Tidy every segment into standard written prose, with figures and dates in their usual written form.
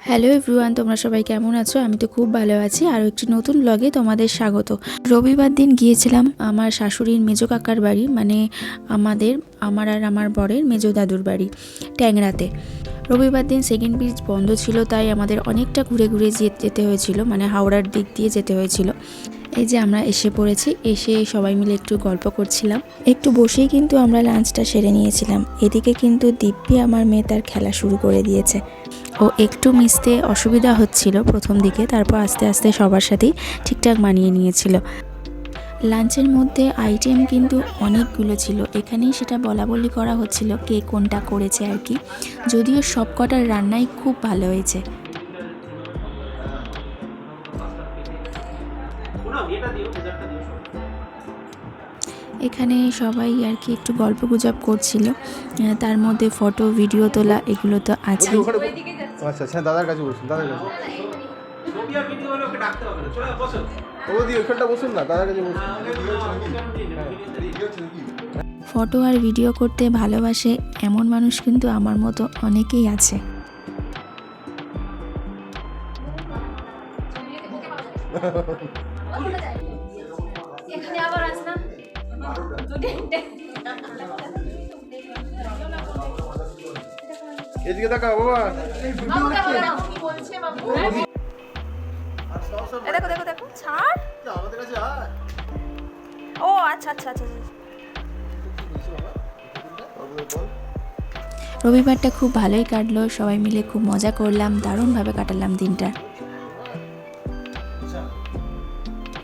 Hello everyone, তোমরা সবাই কেমন আছো? আমি তো খুব ভালো আছি। আর একটি নতুন ব্লগে তোমাদের স্বাগত। রবিবার দিন গিয়েছিলাম আমার শাশুড়ির মেজো কাকার বাড়ি, মানে আমার আর আমার বরের মেজো দাদুর বাড়ি, ট্যাংরাতে। রবিবার দিন সেকেন্ড ব্রিজ বন্ধ ছিল, তাই আমাদের অনেকটা ঘুরে ঘুরে যেতে হয়েছিল, মানে হাওড়ার দিক দিয়ে যেতে হয়েছিল। এই যে আমরা এসে পড়েছি, এসে সবাই মিলে একটু গল্প করছিলাম। একটু বসেই কিন্তু আমরা লাঞ্চটা সেরে নিয়েছিলাম। এদিকে কিন্তু দিব্যি আমার মেয়ে তার খেলা শুরু করে দিয়েছে। ও একটু মিশতে অসুবিধা হচ্ছিল প্রথম দিকে, তারপর আস্তে আস্তে সবার সাথেই ঠিকঠাক মানিয়ে নিয়েছিল। লাঞ্চের মধ্যে আইটেম কিন্তু অনেকগুলো ছিল, এখানেই সেটা বলাবলি করা হচ্ছিল কে কোনটা করেছে আর কি। যদিও সব কটার রান্নাই খুব ভালো হয়েছে। এখানে সবাই আর কি একটু গল্প গুজব করছিল, তার মধ্যে ফটো ভিডিও তোলা এগুলো তো আছে। আচ্ছা আচ্ছা, দাদার কাছে বসুন, দাদার কাছে বসুন না, দাদার কাছে বসুন। ফটো আর ভিডিও করতে ভালোবাসে এমন মানুষ কিন্তু আমার মতো অনেকেই আছে। এদিকে তাকাও বাবা। দেখো দেখো দেখো ছাড়। আমাদের কাছে আয়। ও আচ্ছা আচ্ছা আচ্ছা। রবিবারটা খুব ভালোই কাটলো, সবাই মিলে খুব মজা করলাম, দারুণভাবে কাটালাম দিনটা।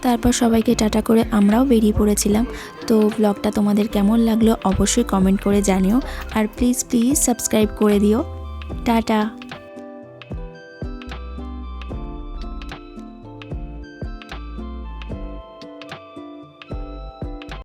তারপর সবাইকে টাটা করে আমরাও বেরিয়ে পড়েছিলাম। তো ব্লগটা তোমাদের কেমন লাগলো অবশ্যই কমেন্ট করে জানিও, আর প্লিজ সাবস্ক্রাইব করে দিও। টাটা।